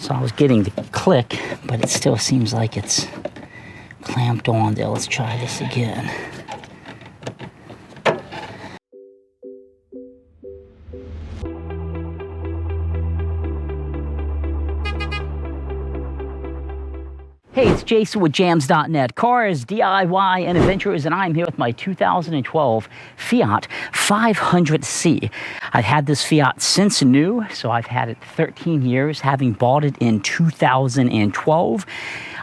So I was getting the click, but it still seems like it's clamped on there. Let's try this again. Hey, it's Jason with Jams.net, cars, DIY, and adventures, and I'm here with my 2012 Fiat 500C. I've had this Fiat since new, so I've had it 13 years, having bought it in 2012.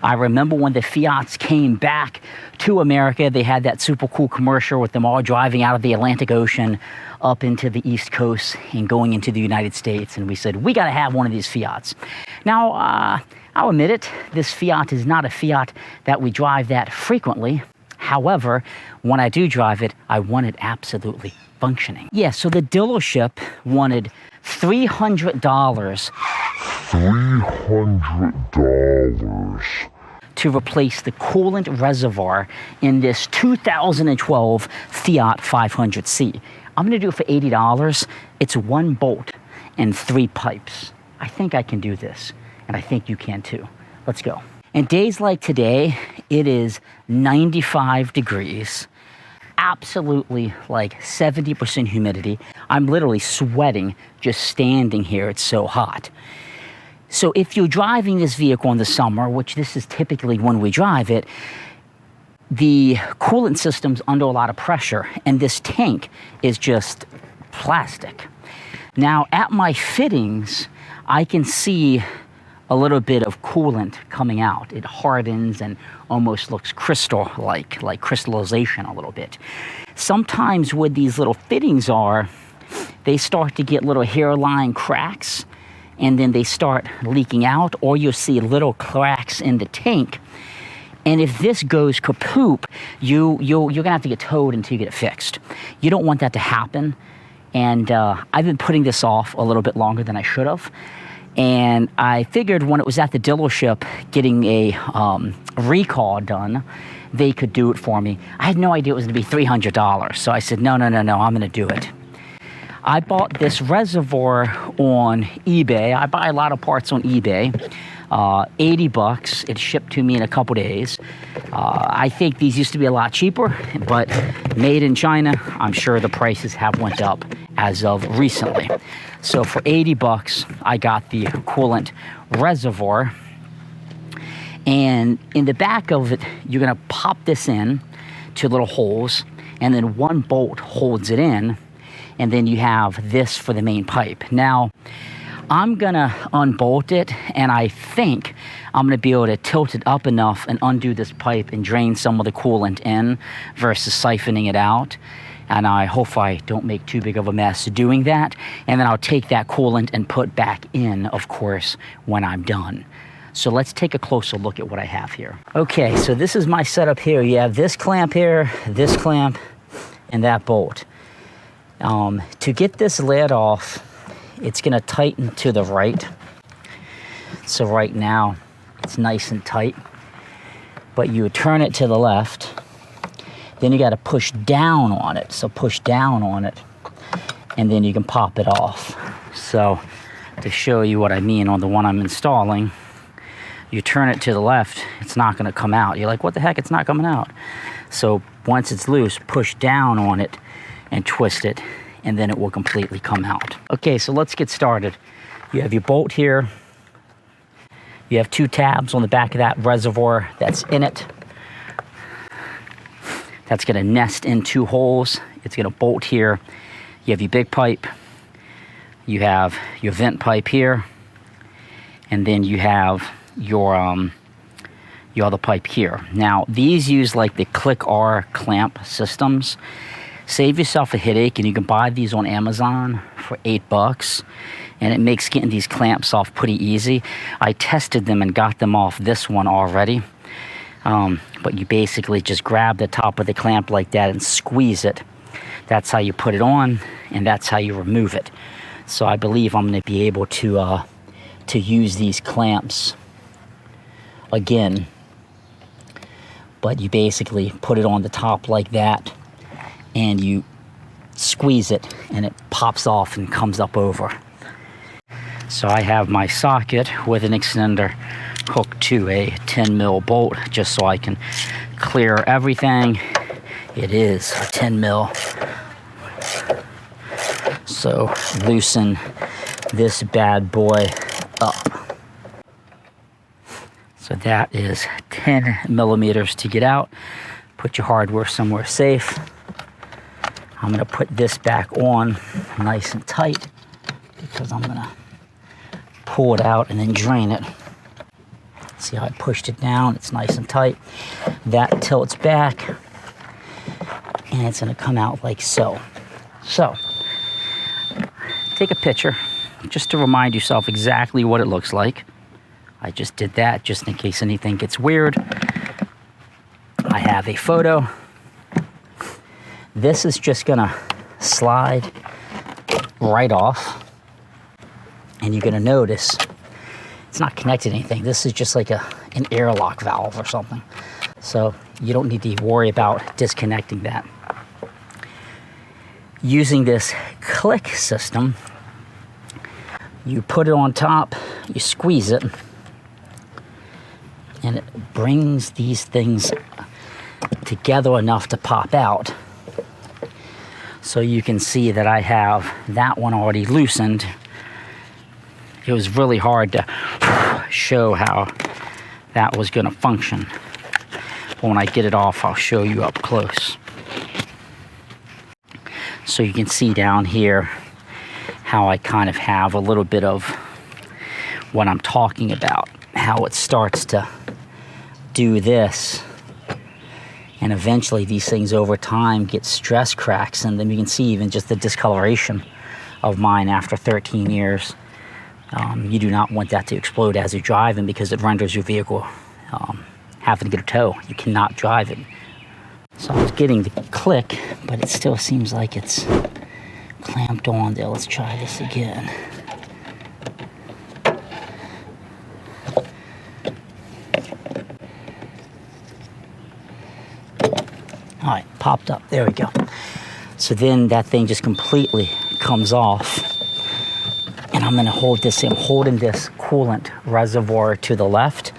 I remember when the Fiats came back to America, they had that super cool commercial with them all driving out of the Atlantic Ocean up into the East Coast and going into the United States, and we said, we gotta have one of these Fiats. Now, I'll admit it, this Fiat is not a Fiat that we drive that frequently. However, when I do drive it, I want it absolutely functioning. Yeah, so the dealership wanted $300 to replace the coolant reservoir in this 2012 Fiat 500C. I'm gonna do it for $80. It's one bolt and 3 pipes. I think I can do this. And I think you can too. Let's go. And days like today, it is 95 degrees, absolutely like 70% humidity. I'm literally sweating just standing here. It's so hot. So if you're driving this vehicle in the summer, which this is typically when we drive it, the coolant system's under a lot of pressure, and this tank is just plastic. Now at my fittings, I can see a little bit of coolant coming out. It hardens and almost looks crystal-like, like crystallization a little bit. Sometimes where these little fittings are, they start to get little hairline cracks, and then they start leaking out, or you'll see little cracks in the tank. And if this goes kapoop, you're gonna have to get towed until you get it fixed. You don't want that to happen. And I've been putting this off a little bit longer than I should have. And I figured when it was at the dealership getting a recall done, they could do it for me. I had no idea it was going to be $300. So I said, no, I'm going to do it. I bought this reservoir on eBay. I buy a lot of parts on eBay. $80. It shipped to me in a couple days. I think these used to be a lot cheaper, but made in China, I'm sure the prices have went up as of recently. So for $80, I got the coolant reservoir. And in the back of it, you're gonna pop this in to little holes, and then one bolt holds it in, and then you have this for the main pipe. Now, I'm gonna unbolt it, and I think I'm gonna be able to tilt it up enough and undo this pipe and drain some of the coolant in versus siphoning it out. And I hope I don't make too big of a mess doing that. And then I'll take that coolant and put back in, of course, when I'm done. So let's take a closer look at what I have here. Okay, so this is my setup here. You have this clamp here, this clamp, and that bolt. To get this lid off, it's gonna tighten to the right. So right now, it's nice and tight. But you turn it to the left, then you gotta push down on it. So push down on it, and then you can pop it off. So to show you what I mean on the one I'm installing, you turn it to the left, it's not gonna come out. You're like, what the heck, it's not coming out. So once it's loose, push down on it and twist it, and then it will completely come out. Okay, so let's get started. You have your bolt here. You have 2 tabs on the back of that reservoir that's in it. That's gonna nest in 2 holes. It's gonna bolt here. You have your big pipe. You have your vent pipe here. And then you have your other pipe here. Now, these use like the CLIC R Clamp systems. Save yourself a headache, and you can buy these on Amazon for $8. And it makes getting these clamps off pretty easy. I tested them and got them off this one already. But you basically just grab the top of the clamp like that and squeeze it. That's how you put it on, and that's how you remove it. So I believe I'm going to be able to use these clamps again. But you basically put it on the top like that, and you squeeze it, and it pops off and comes up over. So I have my socket with an extender hooked to a 10 mil bolt just so I can clear everything. It is a 10 mil. So loosen this bad boy up. So that is 10 millimeters to get out. Put your hardware somewhere safe. I'm gonna put this back on nice and tight because I'm gonna pull it out and then drain it. See how I pushed it down? It's nice and tight. That tilts back and it's gonna come out like so. So, take a picture just to remind yourself exactly what it looks like. I just did that just in case anything gets weird. I have a photo. This is just gonna slide right off. And you're gonna notice it's not connected to anything. This is just like an airlock valve or something. So you don't need to worry about disconnecting that. Using this CLIC system, you put it on top, you squeeze it, and it brings these things together enough to pop out. So you can see that I have that one already loosened. It was really hard to show how that was going to function. But when I get it off, I'll show you up close. So you can see down here how I kind of have a little bit of what I'm talking about, how it starts to do this. And eventually these things over time get stress cracks, and then you can see even just the discoloration of mine after 13 years. You do not want that to explode as you're driving because it renders your vehicle having to get a tow. You cannot drive it. So I was getting the click, but it still seems like it's clamped on there. Let's try this again. All right, popped up. There we go. So then that thing just completely comes off. And I'm gonna hold this, I'm holding this coolant reservoir to the left,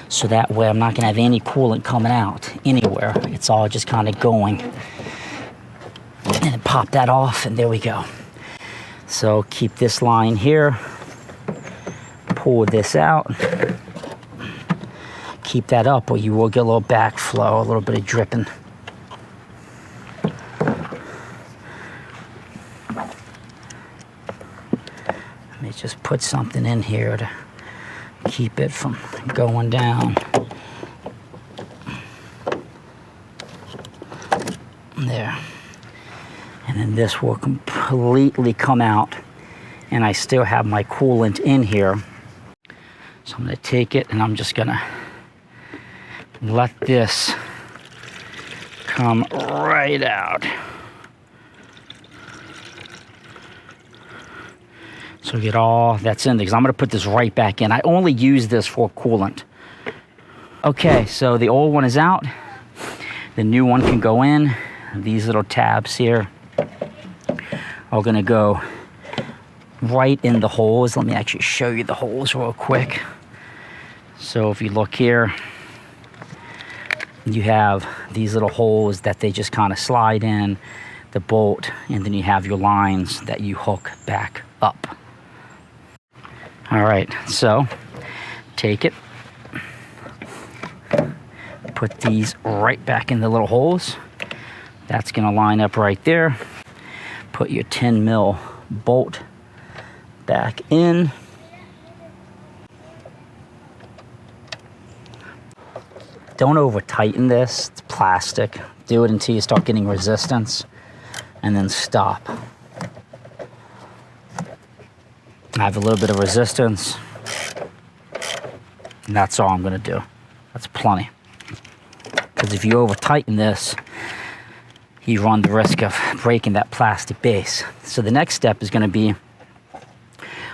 so that way I'm not gonna have any coolant coming out anywhere. It's all just kind of going. And then pop that off, and there we go. So keep this line here, pull this out, keep that up, or you will get a little backflow, a little bit of dripping. Let me just put something in here to keep it from going down. There. And then this will completely come out, and I still have my coolant in here. So I'm gonna take it and I'm just gonna let this come right out. So get all that's in there, because I'm gonna put this right back in. I only use this for coolant. Okay, so the old one is out. The new one can go in. These little tabs here are gonna go right in the holes. Let me actually show you the holes real quick. So if you look here, you have these little holes that they just kind of slide in the bolt, and then you have your lines that you hook back up. All right, so take it, put these right back in the little holes. That's gonna line up right there. Put your 10 mil bolt back in. Don't over tighten this, it's plastic. Do it until you start getting resistance, and then stop. I have a little bit of resistance, and that's all I'm gonna do. That's plenty. Because if you over tighten this, you run the risk of breaking that plastic base. So the next step is gonna be,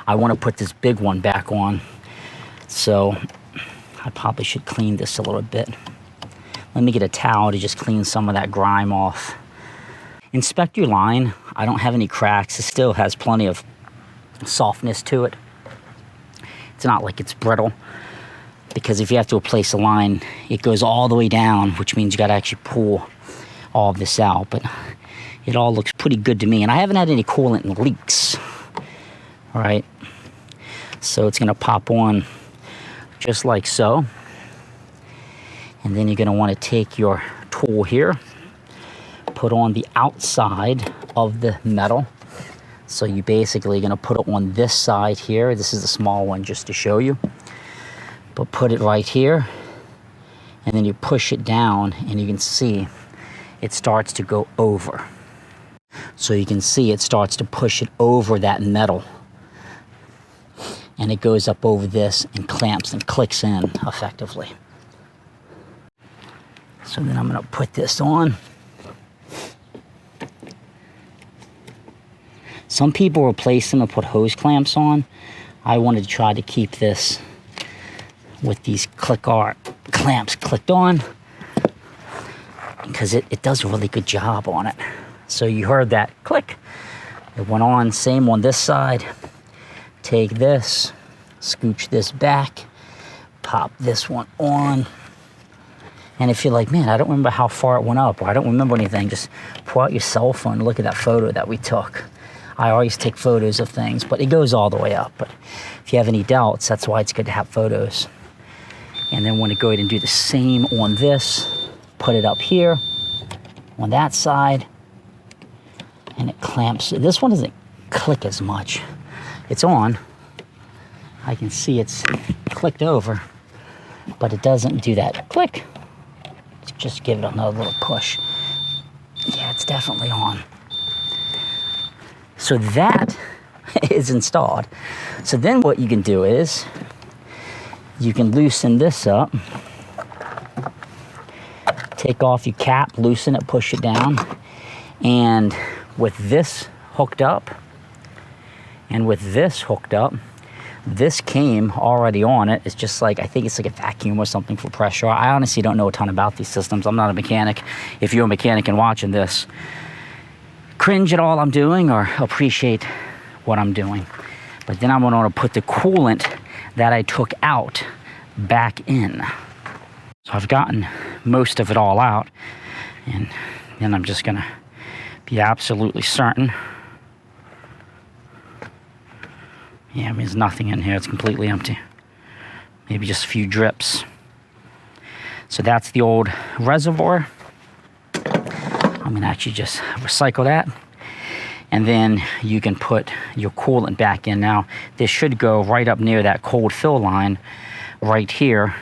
I wanna put this big one back on. So I probably should clean this a little bit. Let me get a towel to just clean some of that grime off. Inspect your line. I don't have any cracks. It still has plenty of softness to it. It's not like it's brittle, because if you have to replace a line, it goes all the way down, which means you got to actually pull all of this out. But it all looks pretty good to me, and I haven't had any coolant leaks. All right, so it's going to pop on just like so, and then you're going to want to take your tool here, put on the outside of the metal. So you basically going to put it on this side here. This is a small one just to show you. But put it right here, and then you push it down, and you can see it starts to go over. So you can see it starts to push it over that metal. And it goes up over this and clamps and clicks in effectively. So then I'm going to put this on. Some people replace them and put hose clamps on. I wanted to try to keep this with these CLIC R clamps clicked on, because it does a really good job on it. So you heard that click. It went on. Same on this side. Take this, scooch this back, pop this one on. And if you're like, man, I don't remember how far it went up, or I don't remember anything, just pull out your cell phone and look at that photo that we took. I always take photos of things, but it goes all the way up. But if you have any doubts, that's why it's good to have photos. And then want to go ahead and do the same on this. Put it up here on that side, and it clamps. This one doesn't click as much. It's on. I can see it's clicked over, but it doesn't do that click. Just give it another little push. Yeah, it's definitely on. So that is installed. So then what you can do is you can loosen this up, take off your cap, loosen it, push it down, and with this hooked up and with this hooked up, this came already on it. It's just like, I think it's like a vacuum or something for pressure. I honestly don't know a ton about these systems. I'm not a mechanic. If you're a mechanic and watching this, cringe at all I'm doing or appreciate what I'm doing. But then I'm going to put the coolant that I took out back in. So I've gotten most of it all out, and then I'm just going to be absolutely certain. Yeah, I mean, there's nothing in here. It's completely empty. Maybe just a few drips. So that's the old reservoir. I'm going to actually just recycle that. And then you can put your coolant back in. Now, this should go right up near that cold fill line right here.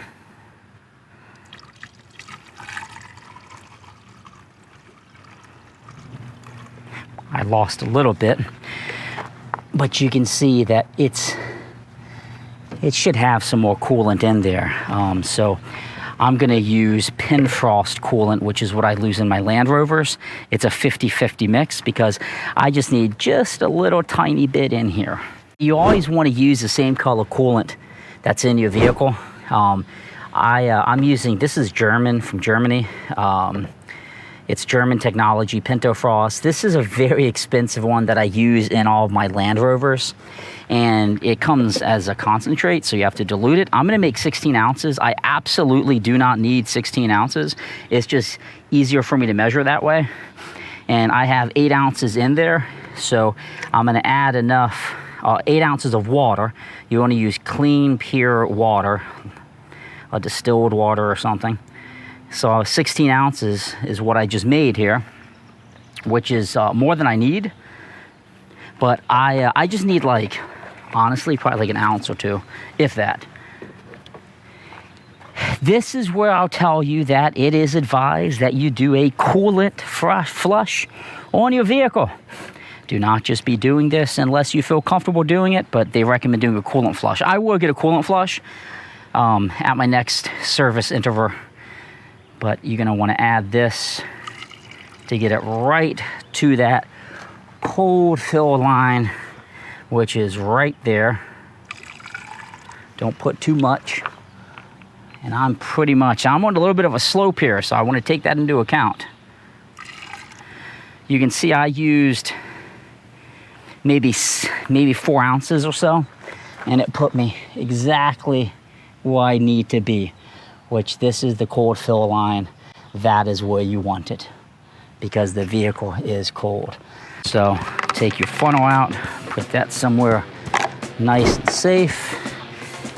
I lost a little bit, but you can see that it should have some more coolant in there. So I'm going to use pin frost coolant, which is what I use in my Land Rovers. It's a 50-50 mix because I just need just a little tiny bit in here. You always want to use the same color coolant that's in your vehicle. I'm using, this is German, from Germany. It's German technology, Pinto Frost. This is a very expensive one that I use in all of my Land Rovers. And it comes as a concentrate, so you have to dilute it. I'm gonna make 16 ounces. I absolutely do not need 16 ounces. It's just easier for me to measure that way. And I have 8 ounces in there, so I'm gonna add enough, 8 ounces of water. You wanna use clean, pure water, a distilled water or something. So 16 ounces is what I just made here, which is more than I need. But I just need, like, honestly, probably like an ounce or two, if that. This is where I'll tell you that it is advised that you do a coolant flush on your vehicle. Do not just be doing this unless you feel comfortable doing it, but they recommend doing a coolant flush. I will get a coolant flush at my next service interval. But you're going to want to add this to get it right to that cold fill line, which is right there. Don't put too much. And I'm on a little bit of a slope here, so I want to take that into account. You can see I used maybe 4 ounces or so. and it put me exactly where I need to be, which this is the cold fill line. That is where you want it because the vehicle is cold. So take your funnel out, put that somewhere nice and safe.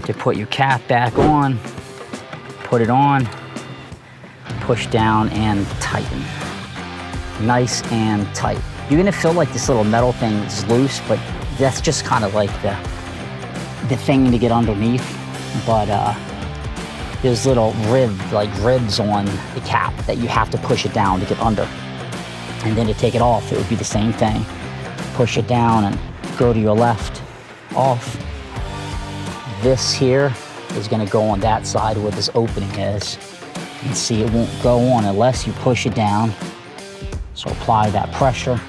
To put your cap back on, put it on, push down and tighten. Nice and tight. You're gonna feel like this little metal thing is loose, but that's just kind of like the thing to get underneath. But there's little ribs on the cap that you have to push it down to get under. And then to take it off, it would be the same thing. Push it down and go to your left, off. This here is gonna go on that side where this opening is. And see, it won't go on unless you push it down. So apply that pressure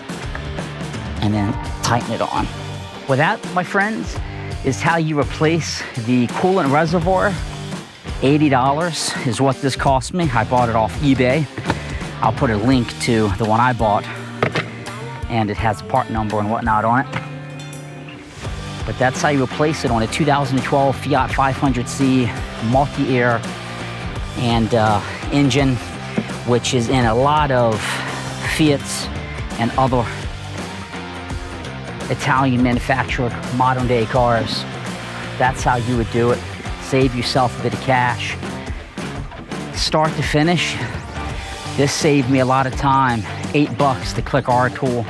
and then tighten it on. Well, that, my friends, is how you replace the coolant reservoir. $80 is what this cost me. I bought it off eBay. I'll put a link to the one I bought, and it has a part number and whatnot on it. But that's how you replace it on a 2012 Fiat 500C multi-air and engine, which is in a lot of Fiats and other Italian manufactured modern day cars. That's how you would do it. Save yourself a bit of cash. Start to finish, this saved me a lot of time. $8, the CLIC R tool.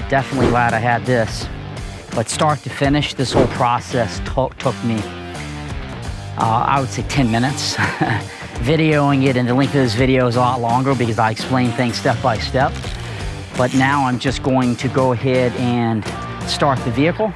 Definitely glad I had this. But start to finish, this whole process took me, I would say 10 minutes. Videoing it, and the length of this video is a lot longer because I explain things step by step. But now I'm just going to go ahead and start the vehicle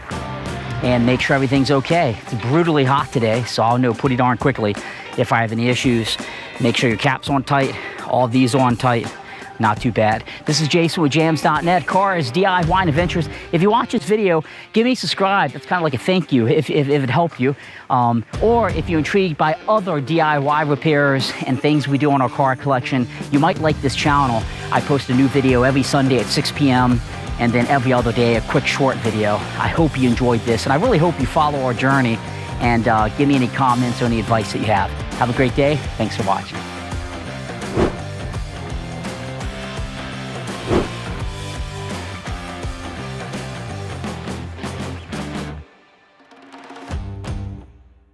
and make sure everything's okay. It's brutally hot today, so I'll know pretty darn quickly if I have any issues. Make sure your cap's on tight, all these on tight. Not too bad. This is Jason with jams.net, cars, DIY, and adventures. If you watch this video, give me a subscribe. That's kind of like a thank you if it helped you. Or if you're intrigued by other DIY repairs and things we do on our car collection, you might like this channel. I post a new video every Sunday at 6 p.m. and then every other day a quick short video. I hope you enjoyed this, and I really hope you follow our journey and give me any comments or any advice that you have. Have a great day. Thanks for watching.